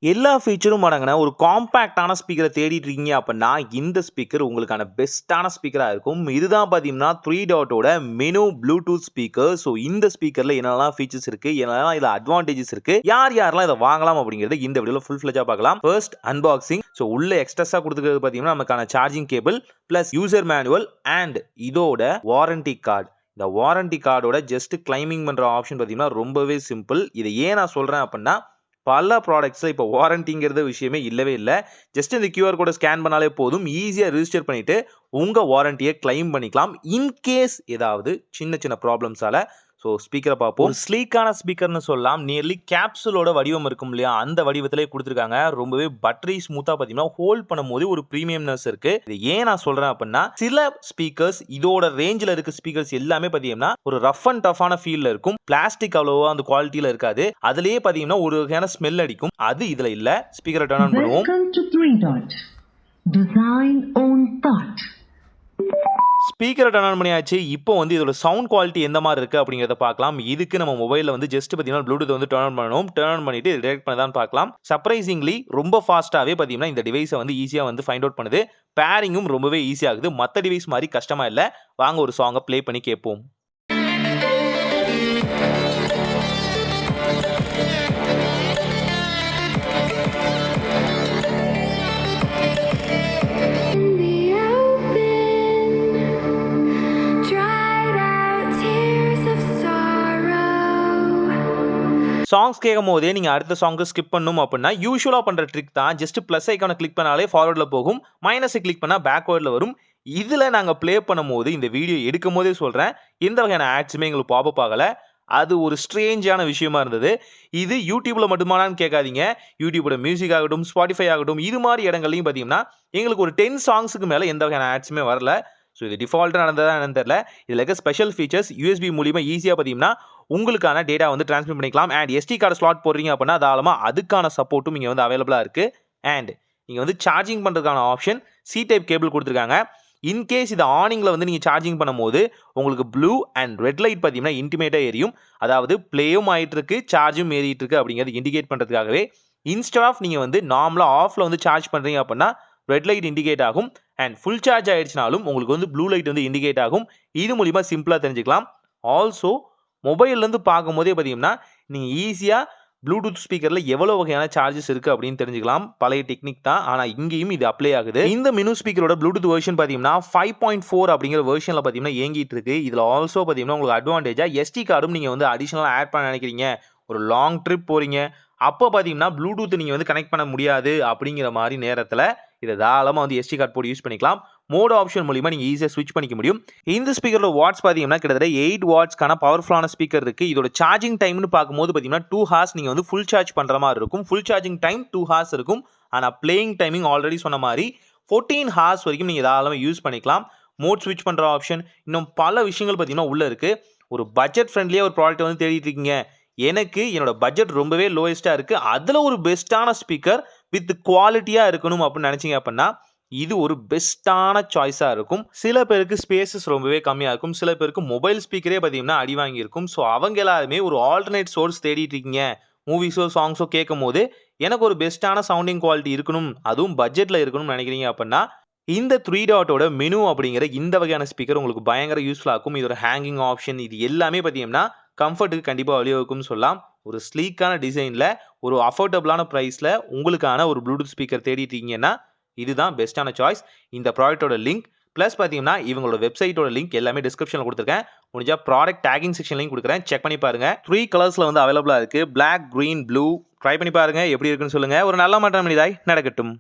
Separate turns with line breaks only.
எல்லா ஃபீச்சரும் அடங்கின ஒரு காம்பேக்டான ஸ்பீக்கரை தேடிட்டு இருக்கீங்க அப்படின்னா இந்த ஸ்பீக்கர் உங்களுக்கான பெஸ்ட்டான ஸ்பீக்கராக இருக்கும். இதுதான் பார்த்தீங்கன்னா 3 டாட்டோட மெனு ப்ளூடூத் ஸ்பீக்கர். ஸோ இந்த ஸ்பீக்கரில் என்னெல்லாம் ஃபீச்சர்ஸ் இருக்குது, என்னெல்லாம் இதில் அட்வான்டேஜஸ் இருக்குது, யாரெல்லாம் இதை வாங்கலாம் அப்படிங்கிறது இந்த வீடியோவில் ஃபுல் ஃப்ளெஜாக பார்க்கலாம். First unboxing. ஸோ உள்ள எக்ஸ்ட்ரஸாக கொடுத்துருக்கிறது பார்த்தீங்கன்னா நமக்கான charging cable plus user manual and இதோட வாரண்டி கார்டு. இந்த வாரண்டி கார்டோட ஜஸ்ட் கிளைமிங் பண்ணுற ஆப்ஷன் பார்த்தீங்கன்னா ரொம்பவே சிம்பிள். இதை ஏன் நான் சொல்கிறேன் அப்படின்னா பல ப்ராடக்ட்ஸில் இப்போ வாரண்டிங்கிறது விஷயமே இல்லவே இல்லை. ஜஸ்ட் இந்த கியூஆர் கோடை ஸ்கேன் பண்ணாலே போதும், ஈஸியாக ரிஜிஸ்டர் பண்ணிவிட்டு உங்கள் வாரண்டியை கிளைம் பண்ணிக்கலாம் இன்கேஸ் ஏதாவது சின்ன சின்ன ப்ராப்ளம்ஸால். ஸோ ஸ்பீக்கரை பார்ப்போம். ஸ்லீக்கான ஸ்பீக்கர்னு சொல்லலாம். நியர்லி கேப்சூலோட வடிவம் இருக்கும் இல்லையா, அந்த வடிவத்திலே கொடுத்துருக்காங்க. ரொம்பவே பட்டரி ஸ்மூத்தாக பார்த்தீங்கன்னா ஹோல்ட் பண்ணும்போது ஒரு ப்ரீமியம்னஸ் இருக்கு. இது ஏன் நான் சொல்றேன் அப்படின்னா சில ஸ்பீக்கர்ஸ் இதோட ரேஞ்சில் இருக்க ஸ்பீக்கர்ஸ் எல்லாமே பார்த்தீங்கன்னா ஒரு ரஃப் அண்ட் டஃபான ஃபீல்ல இருக்கும். பிளாஸ்டிக் அவ்வளோவா அந்த குவாலிட்டியில இருக்காது. அதுலேயே பார்த்தீங்கன்னா ஒரு வகையான ஸ்மெல் அடிக்கும். அது இதுல இல்ல. ஸ்பீக்கரை டர்ன் ஆன் பண்ணுவோம். ஸ்பீக்கரை டர்ன் ஆன் பண்ணியாச்சு. இப்போ வந்து இதோட சவுண்ட் குவாலிட்டி எந்த மாதிரி இருக்குது அப்படிங்கிறத பார்க்கலாம். இதுக்கு நம்ம மொபைலில் வந்து ஜஸ்ட் பார்த்தீங்கன்னா ப்ளூடூத் வந்து டர்ன் ஆன் பண்ணணும். டர்ன் ஆன் பண்ணிட்டு டிரெக்ட் பண்ணி தான் பார்க்கலாம். சர்ப்ரைசிங்லி ரொம்ப ஃபாஸ்ட்டாகவே பார்த்தீங்கன்னா இந்த டிவைஸை வந்து ஈஸியாக வந்து ஃபைண்ட் அவுட் பண்ணுது. பேரிங்கும் ரொம்பவே ஈஸியாகுது. மற்ற டிவைஸ் மாதிரி கஷ்டமாக இல்லை. வாங்க ஒரு சாங்கை ப்ளே பண்ணி கேட்போம். சாங்ஸ் கேட்கும் போதே நீங்கள் அடுத்த சாங்க்கு ஸ்கிப் பண்ணணும் அப்படின்னா யூஸ்வலாக பண்ணுற ட்ரிக் தான். ஜஸ்ட் ப்ளஸ் ஐக்கானை கிளிக் பண்ணாலே ஃபார்வர்டில் போகும், மைனஸை கிளிக் பண்ணால் பேக்வேர்டில் வரும். இதில் நாங்கள் ப்ளே பண்ணும் போது இந்த வீடியோ எடுக்கும் போதே சொல்கிறேன், எந்த வகையான ஆட்ஸுமே எங்களுக்கு பாப்பப் ஆகலை. அது ஒரு ஸ்ட்ரேஞ்சான விஷயமா இருந்தது. இது யூடியூப்பில் மட்டுமானான்னு கேட்காதீங்க. யூடியூபோட மியூசிக் ஆகட்டும், ஸ்பாட்டிஃபை ஆகட்டும், இது மாதிரி இடங்கள்லையும் பார்த்தீங்கன்னா எங்களுக்கு ஒரு 10 சாங்ஸுக்கு மேலே எந்த வகையான ஆட்ஸுமே வரல. ஸோ இது டிஃபால்ட்டாக நடந்ததா என்னன்னு தெரியல. இதில் இருக்க ஸ்பெஷல் ஃபீச்சர்ஸ் யூஎஸ்பி மூலிமா ஈஸியாக பார்த்தீங்கன்னா உங்களுக்கான டேட்டா வந்து ட்ரான்ஸ்மிட் பண்ணிக்கலாம். அண்ட் எஸ்டி கார்டு ஸ்லாட் போடுறீங்க அப்படின்னா தாராளமாக அதுக்கான சப்போர்ட்டும் இங்கே வந்து அவைலபிளாக இருக்குது. அண்ட் இங்கே வந்து சார்ஜிங் பண்ணுறதுக்கான ஆப்ஷன் சி டைப் கேபிள் கொடுத்துருக்காங்க. இன்கேஸ் இது ஆனிங்கில் வந்து நீங்கள் சார்ஜிங் பண்ணும்போது உங்களுக்கு ப்ளூ அண்ட் ரெட் லைட் பார்த்தீங்கன்னா இன்டிமேட்டாக எரியும். அதாவது ப்ளேயும் ஆகிட்டு இருக்கு, சார்ஜும் ஏறிட்டு இருக்கு அப்படிங்கிறது இண்டிகேட் பண்ணுறதுக்காகவே. இன்ஸ்டெட் ஆஃப் நீங்கள் வந்து நார்மலாக ஆஃபில் வந்து சார்ஜ் பண்ணுறீங்க அப்படின்னா ரெட் லைட் இண்டிகேட் ஆகும். அண்ட் ஃபுல் சார்ஜ் ஆகிடுச்சினாலும் உங்களுக்கு வந்து ப்ளூ லைட் வந்து இண்டிகேட் ஆகும். இது மூலிமா சிம்பிளாக தெரிஞ்சுக்கலாம். ஆல்சோ மொபைல்லேருந்து பார்க்கும்போதே பார்த்தீங்கன்னா நீங்கள் ஈஸியாக ப்ளூடூத் ஸ்பீக்கரில் எவ்வளோ வகையான சார்ஜஸ் இருக்குது அப்படின்னு தெரிஞ்சுக்கலாம். பழைய டெக்னிக் தான், ஆனால் இங்கேயும் இது அப்ளை ஆகுது. இந்த மெனு ஸ்பீக்கரோட ப்ளூடூத் வெர்ஷன் பார்த்தீங்கன்னா 5.4 அப்படிங்கிற வெர்ஷனில் பார்த்தீங்கன்னா இயங்கிட்டு இருக்கு. இதில் ஆல்சோ பார்த்தீங்கன்னா உங்களுக்கு அட்வான்டேஜாக எஸ்டி கார்டும் நீங்கள் வந்து அடிஷனலாக ஆட் பண்ண நினைக்கிறீங்க, ஒரு லாங் ட்ரிப் போகிறீங்க, அப்போ பார்த்தீங்கன்னா ப்ளூடூத் நீங்கள் வந்து கனெக்ட் பண்ண முடியாது அப்படிங்கிற மாதிரி நேரத்தில் இதை தாராளமாக வந்து எஸ்டி கார்டு போட்டு யூஸ் பண்ணிக்கலாம். மோட் ஆப்ஷன் மூலிமா நீங்கள் ஈஸியாக ஸ்விட்ச் பண்ணிக்க முடியும். இந்த ஸ்பீக்கரோட வாட்ஸ் பார்த்தீங்கன்னா கிட்டத்தட்ட 8 வாட்ஸ்க்கான பவர்ஃபுல்லான ஸ்பீக்கர் இருக்குது. இதோட சார்ஜிங் டைம்னு பார்க்கும்போது பார்த்தீங்கன்னா 2 ஹார்ஸ் நீங்கள் வந்து ஃபுல் சார்ஜ் பண்ணுற மாதிரி இருக்கும். ஃபுல் சார்ஜிங் டைம் 2 ஹார்ஸ் இருக்கும். ஆனால் பிளேயிங் டைமிங் ஆல்ரெடி சொன்ன மாதிரி 14 ஹார்ஸ் வரைக்கும் நீங்கள் தாராளமாக யூஸ் பண்ணிக்கலாம். மோட் ஸ்விட்ச் பண்ணுற ஆப்ஷன், இன்னும் பல விஷயங்கள் பார்த்தீங்கன்னா உள்ளே இருக்குது. ஒரு பட்ஜெட் ஃப்ரெண்ட்லியாக ஒரு ப்ராடக்ட் வந்து தேடிட்டு இருக்கீங்க, எனக்கு என்னோட பட்ஜெட் ரொம்பவே லோயஸ்ட்டாக இருக்குது, அதில் ஒரு பெஸ்ட்டான ஸ்பீக்கர் வித் குவாலிட்டியாக இருக்கணும் அப்படின்னு நினச்சிங்க அப்படின்னா இது ஒரு பெஸ்ட்டான சாய்ஸாக இருக்கும். சில பேருக்கு ஸ்பேசஸ் ரொம்பவே கம்மியாக இருக்கும், சில பேருக்கு மொபைல் ஸ்பீக்கரே பார்த்தீங்கன்னா அடி வாங்கியிருக்கும். ஸோ அவங்க எல்லாருமே ஒரு ஆல்டர்னேட் சோர்ஸ் தேடிட்டு இருக்கீங்க, மூவிஸோ சாங்ஸோ கேட்கும் போது எனக்கு ஒரு பெஸ்ட்டான சவுண்டிங் குவாலிட்டி இருக்கணும், அதுவும் பட்ஜெட்டில் இருக்கணும்னு நினைக்கிறீங்க அப்படின்னா இந்த 3 டாட்டோட மெனு அப்படிங்கிற இந்த வகையான ஸ்பீக்கர் உங்களுக்கு பயங்கர யூஸ்ஃபுல்லாக இருக்கும். இதோட ஹேங்கிங் ஆப்ஷன் இது எல்லாமே பார்த்தீங்கன்னா கம்ஃபர்ட்டுக்கு கண்டிப்பாக வழிவகுக்கும்னு சொல்லலாம். ஒரு ஸ்லீக்கான டிசைனில் ஒரு அஃபோர்டபுளான ப்ரைஸில் உங்களுக்கான ஒரு ப்ளூடூத் ஸ்பீக்கர் தேடிட்டு இருக்கீங்கன்னா இதுதான் பெஸ்ட்டான சாய்ஸ். இந்த ப்ராடக்ட்டோட லிங்க் ப்ளஸ் பார்த்தீங்கன்னா இவங்களோட வெப்சைட்டோட லிங்க் எல்லாமே டிஸ்கிரிப்ஷனில் கொடுத்துருக்கேன். முடிஞ்சால் ப்ராடக்ட் டேகிங் செக்ஷன்லையும் கொடுக்குறேன், செக் பண்ணி பாருங்கள். 3 கலர்ஸில் வந்து அவைலபிளாக இருக்குது, பிளாக், க்ரீன், ப்ளூ. ட்ரை பண்ணி பாருங்கள், எப்படி இருக்குன்னு சொல்லுங்கள். ஒரு நல்ல மாற்றம் இதாய் நடக்கட்டும்.